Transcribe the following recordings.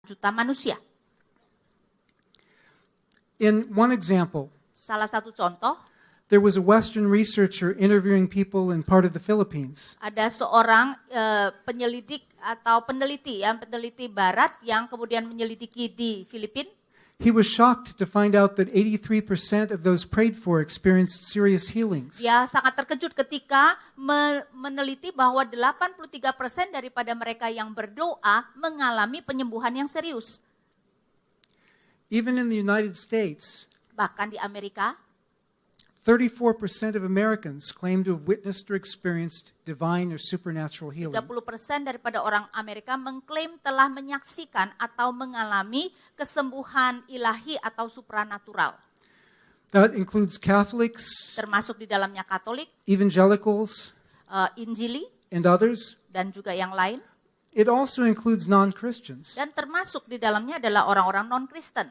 juta manusia. In one example, Salah satu contoh, there was a Western researcher interviewing people in part of the Philippines. ada seorang penyelidik atau peneliti barat yang kemudian menyelidiki di Filipina. He was shocked to find out that 83% of those prayed for experienced serious healings. Dia sangat terkejut ketika meneliti bahwa 83% daripada mereka yang berdoa mengalami penyembuhan yang serius. Even in the United States, Bahkan di Amerika, 34% of Americans claim to have witnessed or experienced divine or supernatural healing. 30% daripada orang Amerika mengklaim telah menyaksikan atau mengalami kesembuhan ilahi atau supranatural. That includes Catholics, Termasuk di dalamnya Katolik, evangelicals, Injili, and others. dan juga yang lain. It also includes non-Christians. Dan termasuk di dalamnya adalah orang-orang non-Kristen.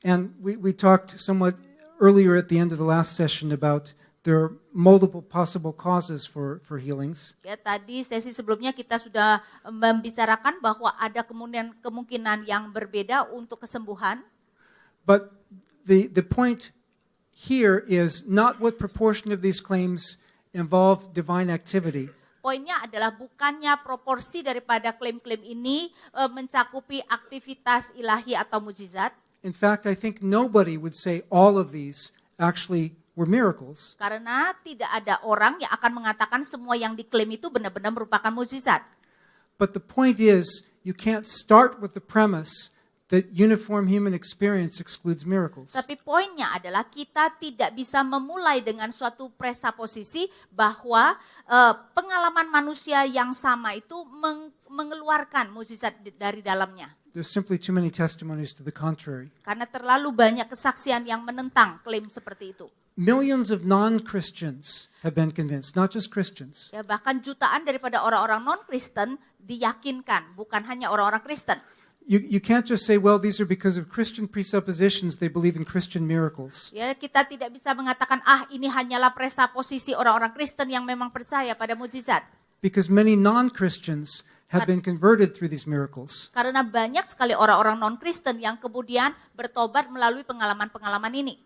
And we talked somewhat earlier at the end of the last session about there are multiple possible causes for healings. Ya, tadi sesi sebelumnya kita sudah membicarakan bahwa ada kemungkinan yang berbeda untuk kesembuhan. But the point here is not what proportion of these claims involve divine activity. Poinnya adalah bukannya proporsi daripada klaim-klaim ini mencakupi aktivitas ilahi atau mukjizat. In fact, I think nobody would say all of these actually were miracles. Karena tidak ada orang yang akan mengatakan semua yang diklaim itu benar-benar merupakan mukjizat. But the point is, you can't start with the premise that uniform human experience excludes miracles. Tapi poinnya adalah kita tidak bisa memulai dengan suatu presuposisi bahwa pengalaman manusia yang sama itu mengeluarkan mukjizat dari dalamnya. There's simply too many testimonies to the contrary. Karena terlalu banyak kesaksian yang menentang klaim seperti itu. Millions of non-Christians have been convinced, not just Christians. Ya, bahkan jutaan daripada orang-orang non-Kristen diyakinkan, bukan hanya orang-orang Kristen. You can't just say, well, these are because of Christian presuppositions, they believe in Christian miracles. Ya, kita tidak bisa mengatakan ini hanyalah presuposisi orang-orang Kristen yang memang percaya pada mukjizat. Because many non-Christians have been converted through these miracles. Karena banyak sekali orang-orang non-Kristen yang kemudian bertobat melalui pengalaman-pengalaman ini.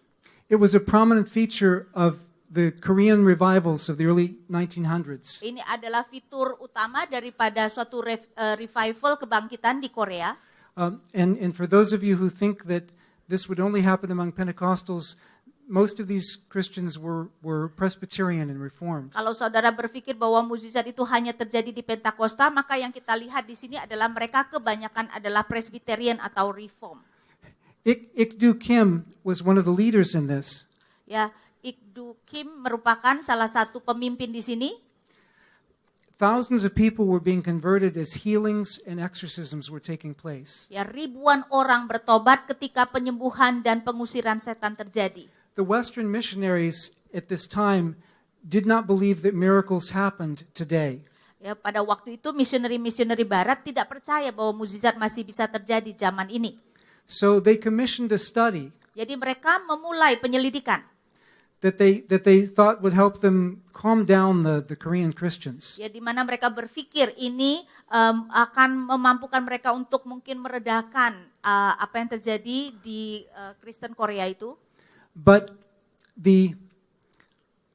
It was a prominent feature of the Korean revivals of the early 1900s. Ini adalah fitur utama daripada suatu revival kebangkitan di Korea. And for those of you who think that this would only happen among Pentecostals, most of these Christians were Presbyterian and Reformed. Kalau saudara berpikir bahwa mukjizat itu hanya terjadi di Pentakosta, maka yang kita lihat di sini adalah mereka kebanyakan adalah Presbyterian atau Reform. Ik-do Kim was one of the leaders in this. Ya, Ik-do Kim merupakan salah satu pemimpin di sini. Thousands of people were being converted as healings and exorcisms were taking place. Ya, ribuan orang bertobat ketika penyembuhan dan pengusiran setan terjadi. The Western missionaries at this time did not believe that miracles happened today. Ya, pada waktu itu misioneri-misioneri barat tidak percaya bahwa mukjizat masih bisa terjadi zaman ini. So they commissioned a study Jadi mereka memulai penyelidikan that they thought would help them calm down the Korean Christians. ya, di mana mereka berpikir ini akan memampukan mereka untuk mungkin meredakan apa yang terjadi di Kristen Korea itu. But the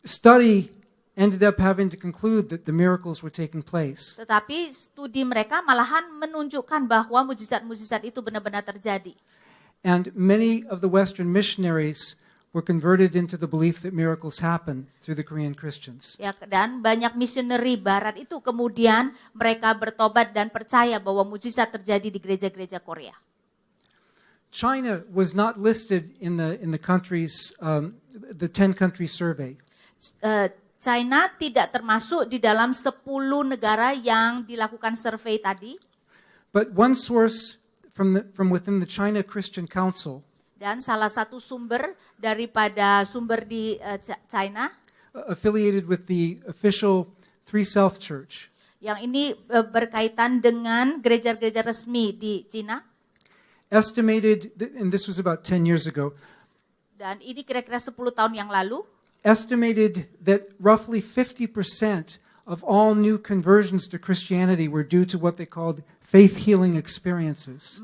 study ended up having to conclude that the miracles were taking place. Tetapi studi mereka malahan menunjukkan bahwa mukjizat-mukjizat itu benar-benar terjadi. And many of the Western missionaries were converted into the belief that miracles happen through the Korean Christians. Ya, dan banyak misioneri barat itu kemudian mereka bertobat dan percaya bahwa mukjizat terjadi di gereja-gereja Korea. China was not listed in the countries, the 10 country survey. China tidak termasuk di dalam 10 negara yang dilakukan survei tadi. But one source from within the China Christian Council Dan salah satu sumber daripada sumber di China, affiliated with the official Three Self Church, yang ini berkaitan dengan gereja-gereja resmi di Cina. estimated, and this was about 10 years ago, Dan ini kira-kira 10 tahun yang lalu, estimated that roughly 50% of all new conversions to Christianity were due to what they called faith healing experiences.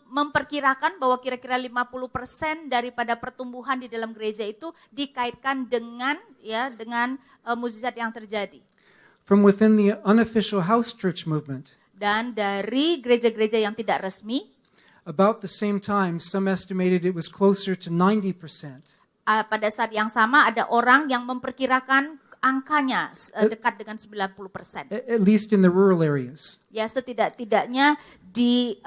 Memperkirakan bahwa kira-kira 50% daripada pertumbuhan di dalam gereja itu dikaitkan dengan mukjizat yang terjadi. From within the unofficial house church movement, Dan dari gereja-gereja yang tidak resmi, about the same time, some estimated it was closer to 90%. Pada saat yang sama ada orang yang memperkirakan angkanya dekat dengan 90%. At least in the rural areas. Ya, setidak-tidaknya di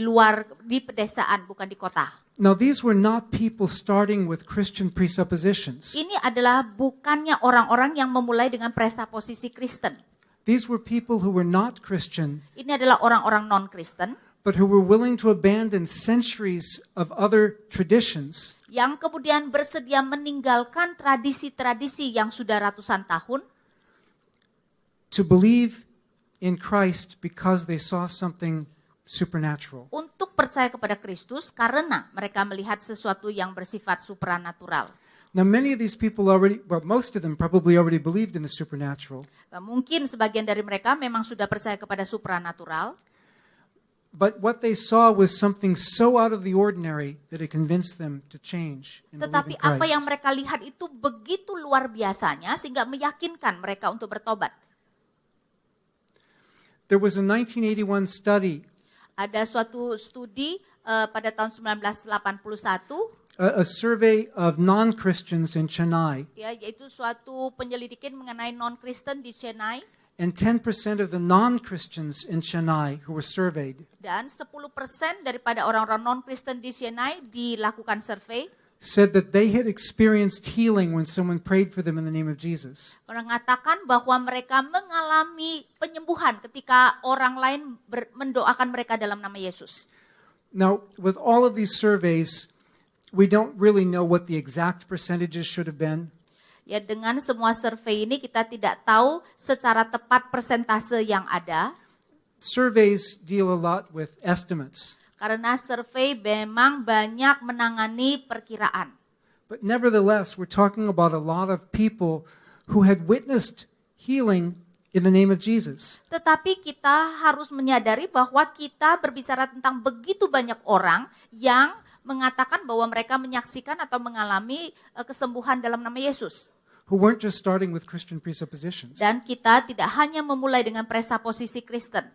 luar, di pedesaan, bukan di kota. Now, these were not people starting with Christian presuppositions. Ini adalah bukannya orang-orang yang memulai dengan presuposisi Kristen. These were people who were not Christian, Ini adalah orang-orang non-Kristen but who were willing to abandon centuries of other traditions yang kemudian bersedia meninggalkan tradisi-tradisi yang sudah ratusan tahun to believe in Christ because they saw something supernatural. untuk percaya kepada Kristus karena mereka melihat sesuatu yang bersifat supranatural. Now, many of these people most of them probably already believed in the supernatural. Mungkin sebagian dari mereka memang sudah percaya kepada supranatural, But what they saw was something so out of the ordinary that it convinced them to change and believe tetapi in apa yang Christ. mereka lihat itu begitu luar biasanya sehingga meyakinkan mereka untuk bertobat. There was a 1981 study, Ada suatu studi pada tahun 1981, a survey of non-Christians in Chennai, ya, yaitu suatu penyelidikan mengenai non-Kristen di Chennai, and 10% of the non-Christians in Chennai who were surveyed dan 10% daripada orang-orang non-Kristen di Chennai dilakukan survei, said that they had experienced healing when someone prayed for them in the name of Jesus. mengatakan bahwa mereka mengalami penyembuhan ketika orang lain mendoakan mereka dalam nama Yesus. Now, with all of these surveys, we don't really know what the exact percentages should have been. Ya, dengan semua survei ini kita tidak tahu secara tepat persentase yang ada. Surveys deal a lot with estimates. Karena survei memang banyak menangani perkiraan. But nevertheless, we're talking about a lot of people who had witnessed healing in the name of Jesus. Tetapi kita harus menyadari bahwa kita berbicara tentang begitu banyak orang yang mengatakan bahwa mereka menyaksikan atau mengalami kesembuhan dalam nama Yesus. Who weren't just starting with Christian presuppositions. Dan kita tidak hanya memulai dengan presuposisi Kristen.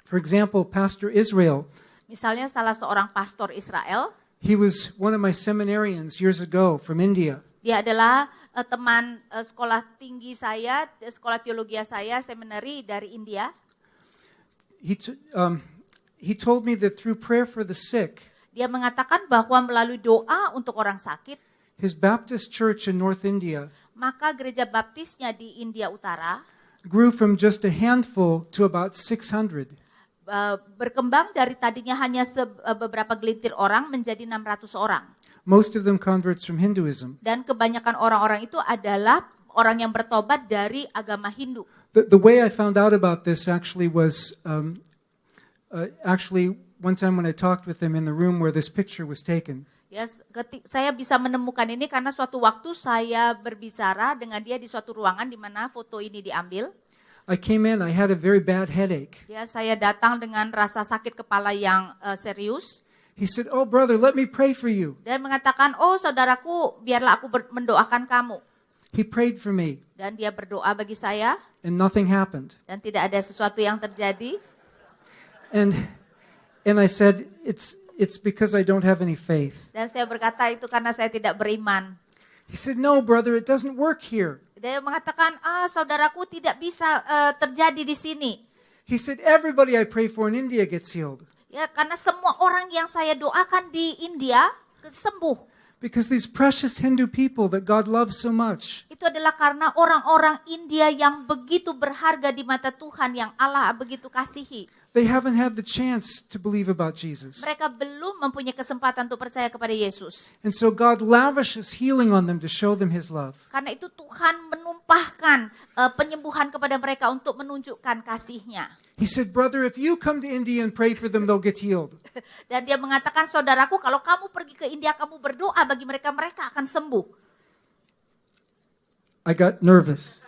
For example, Pastor Israel, Misalnya salah seorang pastor Israel, he was one of my seminarians years ago from India. dia adalah teman sekolah tinggi saya, sekolah teologi saya, seminari dari India. He told me that through prayer for the sick, Dia mengatakan bahwa melalui doa untuk orang sakit, his Baptist church in North India maka gereja baptisnya di India Utara grew from just a handful to about 600. Berkembang dari tadinya hanya beberapa gelintir orang menjadi 600 orang. Most of them converts from Hinduism. Dan kebanyakan orang-orang itu adalah orang yang bertobat dari agama Hindu. The way I found out about this actually was one time when I talked with them in the room where this picture was taken. Yes, saya bisa menemukan ini karena suatu waktu saya berbicara dengan dia di suatu ruangan di mana foto ini diambil. I came in, I had a very bad headache. Ya, saya datang dengan rasa sakit kepala yang serius. He said, "Oh brother, let me pray for you." Dan mengatakan, "Oh saudaraku, biarlah aku mendoakan kamu." He prayed for me Dan dia berdoa bagi saya and nothing happened. dan tidak ada sesuatu yang terjadi. And I said, it's because I don't have any faith. Dan saya berkata itu karena saya tidak beriman. He said, "No brother, it doesn't work here." Dia mengatakan, saudaraku tidak bisa terjadi di sini. He said, "Everybody I pray for in India gets healed." Ya, karena semua orang yang saya doakan di India sembuh. Because these precious Hindu people that God loves so much, Itu adalah karena orang-orang India yang begitu berharga di mata Tuhan, yang Allah begitu kasihi. they haven't had the chance to believe about Jesus. Mereka belum mempunyai kesempatan untuk percaya kepada Yesus. And so God lavishes healing on them to show them His love. Karena itu Tuhan menumpahkan penyembuhan kepada mereka untuk menunjukkan kasih-Nya. He said, "Brother, if you come to India and pray for them, they'll get healed." Dan dia mengatakan, saudaraku, kalau kamu pergi ke India, kamu berdoa bagi mereka, mereka akan sembuh. I got nervous.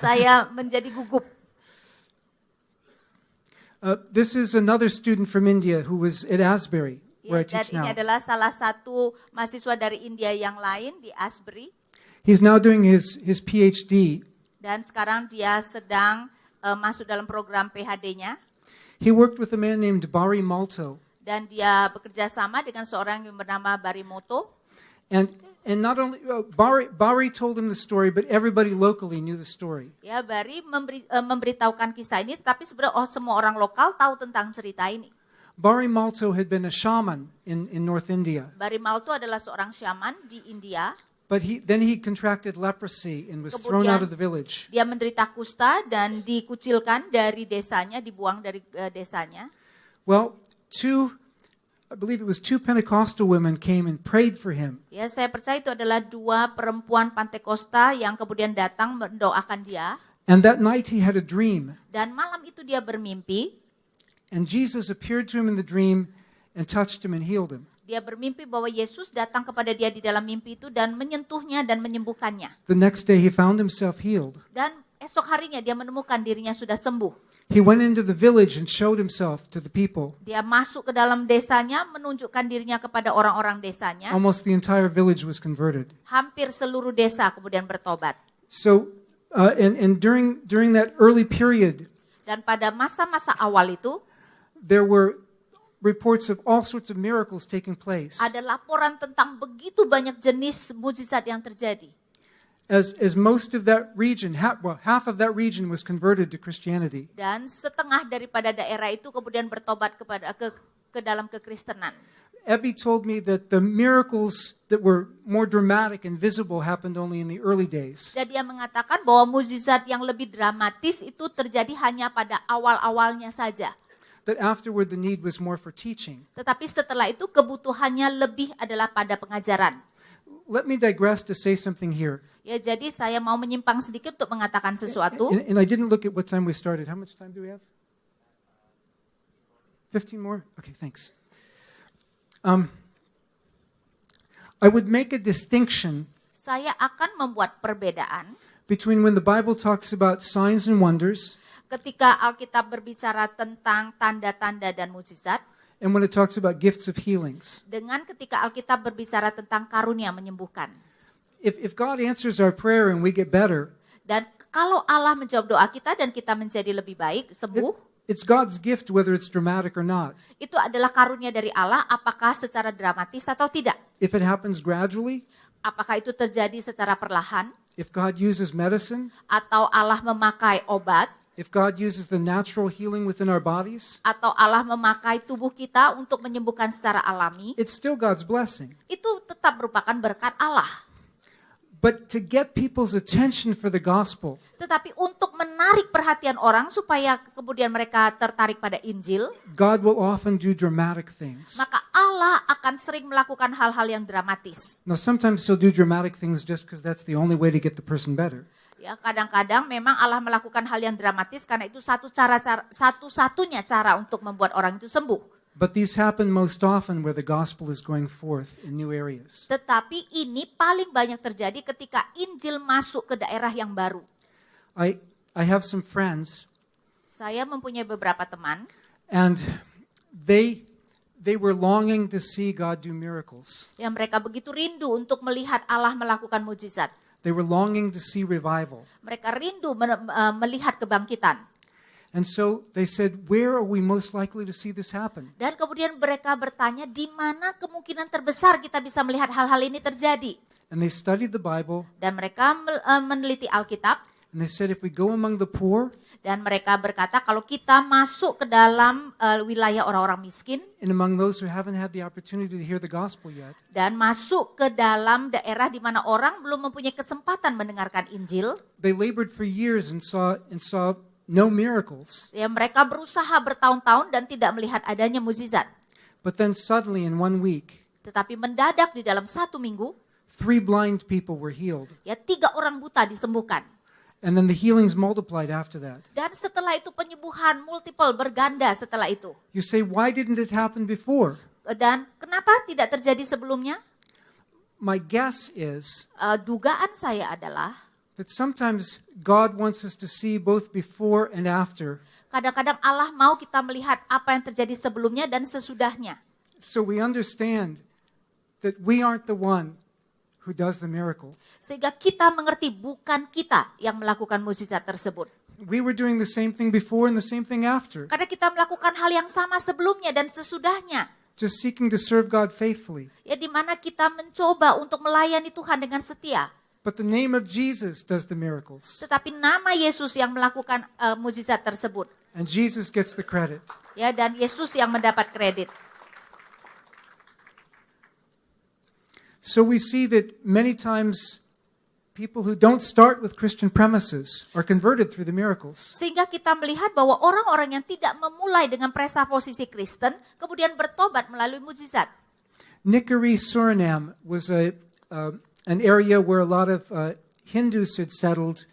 Saya menjadi gugup. This is another student from India who was at Asbury, where I Dan teach ini now. adalah salah satu mahasiswa dari India yang lain di Asbury. He's now doing his Ph.D. Dan sekarang dia sedang masuk dalam program Ph.D.-nya. He worked with a man named Barry Malto. Dan dia bekerja sama dengan seorang yang bernama Barimoto. And not only Barry told him the story, but everybody locally knew the story. Ya, Barry memberitahukan kisah ini, tapi sebenarnya semua orang lokal tahu tentang cerita ini. Barry Malto had been a shaman in North India, Barimoto adalah seorang shaman di India. but then he contracted leprosy and was thrown out of the village. Dia menderita kusta dan dikucilkan dari desanya, dibuang dari desanya. Well, I believe it was two Pentecostal women came and prayed for him. Ya, saya percaya itu adalah 2 perempuan Pantekosta yang kemudian datang mendoakan dia. And that night he had a dream. Dan malam itu dia bermimpi. And Jesus appeared to him in the dream and touched him and healed him. Dia bermimpi bahwa Yesus datang kepada dia di dalam mimpi itu dan menyentuhnya dan menyembuhkannya. The next day he found himself healed. Dan esok harinya dia menemukan dirinya sudah sembuh. He went into the village and showed himself to the people. Dia masuk ke dalam desanya, menunjukkan dirinya kepada orang-orang desanya. Almost the entire village was converted. Hampir seluruh desa kemudian bertobat. So, and during that early period, Dan pada masa-masa awal itu, there were reports of all sorts of miracles taking place. ada laporan tentang begitu banyak jenis mukjizat yang terjadi. As most of that region, half of that region was converted to Christianity. Dan setengah daripada daerah itu kemudian bertobat ke dalam kekristenan. Ebby told me that the miracles that were more dramatic and visible happened only in the early days. Jadi dia mengatakan bahwa mukjizat yang lebih dramatis itu terjadi hanya pada awal-awalnya saja. That afterward the need was more for teaching. Tetapi setelah itu kebutuhannya lebih adalah pada pengajaran. Let me digress to say something here. Ya, jadi saya mau menyimpang sedikit untuk mengatakan sesuatu. And I didn't look at what time we started. How much time do we have? 15 more? Okay, thanks. I would make a distinction Saya akan membuat perbedaan between when the Bible talks about signs and wonders ketika Alkitab berbicara tentang tanda-tanda dan mukjizat, and when it talks about gifts of healings. dengan ketika Alkitab berbicara tentang karunia menyembuhkan. If God answers our prayer and we get better, Dan kalau Allah menjawab doa kita dan kita menjadi lebih baik, sembuh, it's God's gift whether it's dramatic or not. itu adalah karunia dari Allah, apakah secara dramatis atau tidak. If it happens gradually, Apakah itu terjadi secara perlahan, if God uses medicine, atau Allah memakai obat, if God uses the natural healing within our bodies, atau Allah memakai tubuh kita untuk menyembuhkan secara alami, it's still God's blessing. itu tetap merupakan berkat Allah. But to get people's attention for the gospel, Tetapi untuk menarik perhatian orang supaya kemudian mereka tertarik pada Injil, God will often do dramatic things. maka Allah akan sering melakukan hal-hal yang dramatis. Now, sometimes he'll do dramatic things just because that's the only way to get the person better. Ya, kadang-kadang memang Allah melakukan hal yang dramatis karena itu satu-satunya cara untuk membuat orang itu sembuh. But these happen most often where the gospel is going forth in new areas. Tetapi ini paling banyak terjadi ketika Injil masuk ke daerah yang baru. I have some friends, Saya mempunyai beberapa teman and they were longing to see God do miracles. yang mereka begitu rindu untuk melihat Allah melakukan mukjizat. They were longing to see revival. Mereka rindu melihat kebangkitan. And so they said, where are we most likely to see this happen? Dan kemudian mereka bertanya, di mana kemungkinan terbesar kita bisa melihat hal-hal ini terjadi? And they studied the Bible, Dan mereka meneliti Alkitab, and they said, if we go among the poor, dan mereka berkata, kalau kita masuk ke dalam wilayah orang-orang miskin, and among those who haven't had the opportunity to hear the gospel yet, dan masuk ke dalam daerah di mana orang belum mempunyai kesempatan mendengarkan Injil, they labored for years and saw no miracles. ya mereka berusaha bertahun-tahun dan tidak melihat adanya mukjizat. But then suddenly in 1 week, Tetapi mendadak di dalam 1 minggu, 3 blind people were healed. ya 3 orang buta disembuhkan. And then the healings multiplied after that. Dan setelah itu penyembuhan multiple berganda setelah itu. You say, why didn't it happen before? Dan kenapa tidak terjadi sebelumnya? My guess is Dugaan saya adalah that sometimes God wants us to see both before and after Kadang-kadang Allah mau kita melihat apa yang terjadi sebelumnya dan sesudahnya. So we understand that we aren't the one who does the miracle. Sehingga kita mengerti bukan kita yang melakukan mukjizat tersebut. We were doing the same thing before and the same thing after. Karena kita melakukan hal yang sama sebelumnya dan sesudahnya. Just seeking to serve God faithfully. Ya, di mana kita mencoba untuk melayani Tuhan dengan setia. But the name of Jesus does the miracles. Tetapi nama Yesus yang melakukan mukjizat tersebut. And Jesus gets the credit. Ya, dan Yesus yang mendapat kredit. So we see that many times people who don't start with Christian premises are converted through the miracles. Sehingga kita melihat bahwa orang-orang yang tidak memulai dengan presaposisi Kristen, kemudian bertobat melalui mukjizat. Nikari, Suriname was an area where a lot of Hindus had settled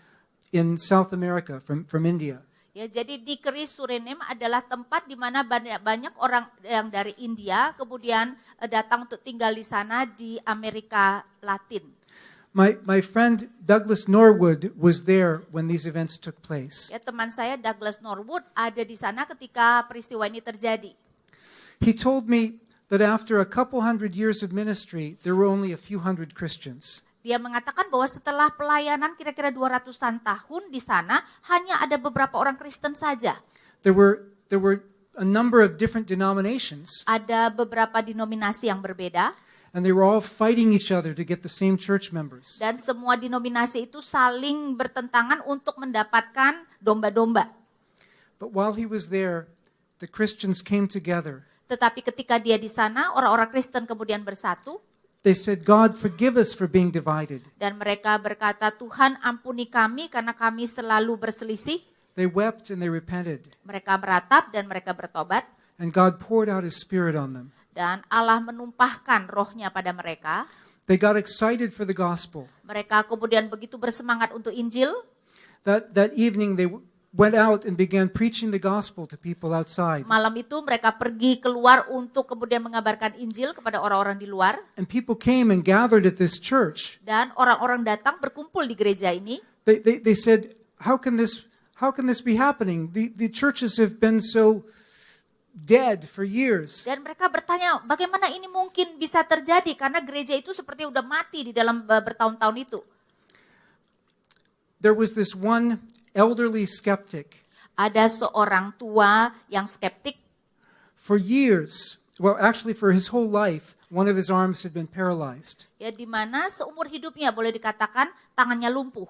in South America from India. Ya, jadi di Keris Suriname adalah tempat di mana banyak orang yang dari India kemudian datang untuk tinggal di sana di Amerika Latin. My friend Douglas Norwood was there when these events took place. Ya, teman saya Douglas Norwood ada di sana ketika peristiwa ini terjadi. He told me that after a couple hundred years of ministry, there were only a few hundred Christians. Dia mengatakan bahwa setelah pelayanan kira-kira 200-an tahun di sana, hanya ada beberapa orang Kristen saja. There were a number of different denominations. Ada beberapa denominasi yang berbeda. And they were all fighting each other to get the same church members. Dan semua denominasi itu saling bertentangan untuk mendapatkan domba-domba. But while he was there, the Christians came together. Tetapi ketika dia di sana, orang-orang Kristen kemudian bersatu. They said, God, forgive us for being divided. Dan mereka berkata, Tuhan ampuni kami karena kami selalu berselisih. They wept and they repented. Mereka meratap dan mereka bertobat. And God poured out His Spirit on them. Dan Allah menumpahkan rohnya pada mereka. They got excited for the gospel. Mereka kemudian begitu bersemangat untuk Injil. That evening they went out and began preaching the gospel to people outside. Malam itu mereka pergi keluar untuk kemudian mengabarkan Injil kepada orang-orang di luar. And people came and gathered at this church. Dan orang-orang datang berkumpul di gereja ini. They said, how can this be happening? The churches have been so dead for years. Dan mereka bertanya, bagaimana ini mungkin bisa terjadi? Karena gereja itu seperti udah mati di dalam bertahun-tahun itu. There was this one elderly skeptic. Ada seorang tua yang skeptik. For years, well actually for his whole life, one of his arms had been paralyzed. Ya, di mana seumur hidupnya boleh dikatakan tangannya lumpuh.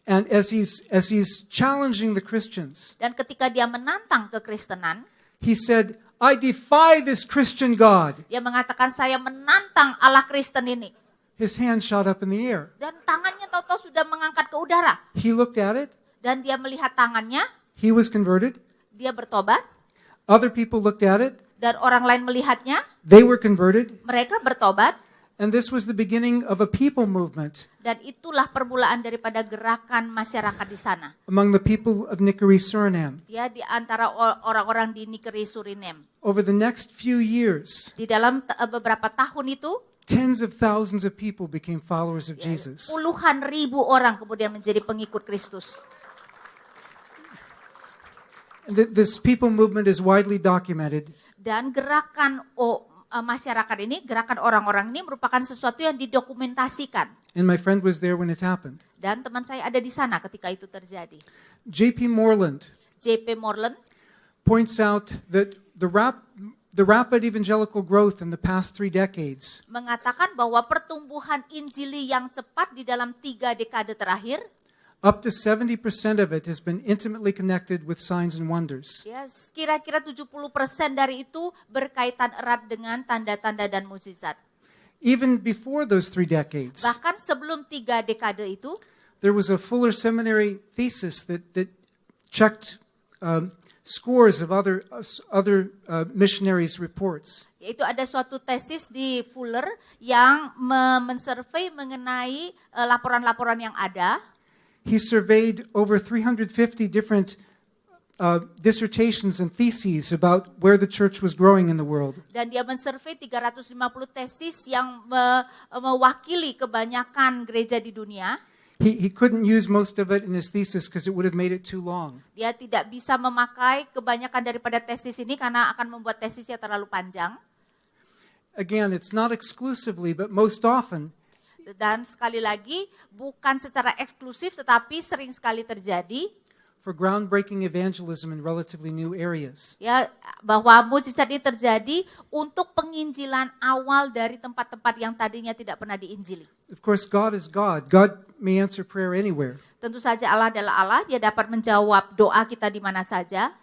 And as he's challenging the Christians, dan ketika dia menantang kekristenan, he said, I defy this Christian God. Dia mengatakan, saya menantang Allah Kristen ini. His hand shot up in the air. Dan tangannya tahu-tahu sudah mengangkat ke udara. He looked at it. Dan dia melihat tangannya. He was converted. Dia bertobat. Other people looked at it. Dan orang lain melihatnya. They were converted. Mereka bertobat. And this was the beginning of a people movement. Dan itulah permulaan daripada gerakan masyarakat di sana. Among the people of Nikari, Suriname. Ya, di antara orang-orang di Nikari, Suriname. Over the next few years. Di dalam beberapa tahun itu. Tens of thousands of people became followers of Jesus. Puluhan ribu orang kemudian menjadi pengikut Kristus. This people movement is widely documented. Dan gerakan masyarakat ini, gerakan orang-orang ini merupakan sesuatu yang didokumentasikan. And my friend was there when it happened. Dan teman saya ada di sana ketika itu terjadi. J.P. Moreland points out that the rapid evangelical growth in the past 3 decades mengatakan bahwa pertumbuhan Injili yang cepat di dalam 3 dekade terakhir, up to 70% of it has been intimately connected with signs and wonders. Ya, kira-kira 70% dari itu berkaitan erat dengan tanda-tanda dan mukjizat. Even before those 3 decades, bahkan sebelum 3 dekade itu, there was a Fuller Seminary thesis that checked scores of other missionaries' reports. Yaitu ada suatu tesis di Fuller yang mensurvey mengenai laporan-laporan yang ada. He surveyed over 350 different dissertations and theses about where the church was growing in the world. Dan dia mensurvey 350 tesis yang mewakili kebanyakan gereja di dunia. He couldn't use most of it in his thesis because it would have made it too long. Dia tidak bisa memakai kebanyakan daripada tesis ini karena akan membuat tesisnya terlalu panjang. Again, it's not exclusively, but most often, Dan sekali lagi, bukan secara eksklusif tetapi sering sekali terjadi for groundbreaking evangelism in relatively new areas. ya bahwa mukjizat ini terjadi untuk penginjilan awal dari tempat-tempat yang tadinya tidak pernah diinjili. Of course, God is God. God may answer prayer anywhere, Tentu saja Allah adalah Allah, Dia dapat menjawab doa kita di mana saja.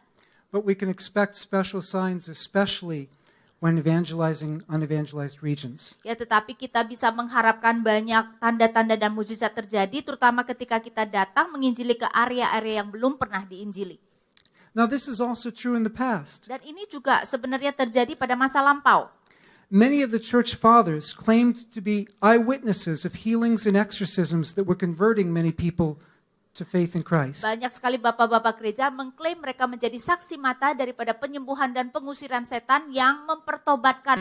but we can expect special signs, especially when evangelizing unevangelized regions. Ya, tetapi kita bisa mengharapkan banyak tanda-tanda dan mukjizat terjadi, terutama ketika kita datang menginjili ke area-area yang belum pernah diinjili. Now, this is also true in the past. Dan ini juga sebenarnya terjadi pada masa lampau. Many of the church fathers claimed to be eyewitnesses of healings and exorcisms that were converting many people to faith in Christ. Banyak sekali bapak-bapak gereja mengklaim mereka menjadi saksi mata daripada penyembuhan dan pengusiran setan yang mempertobatkan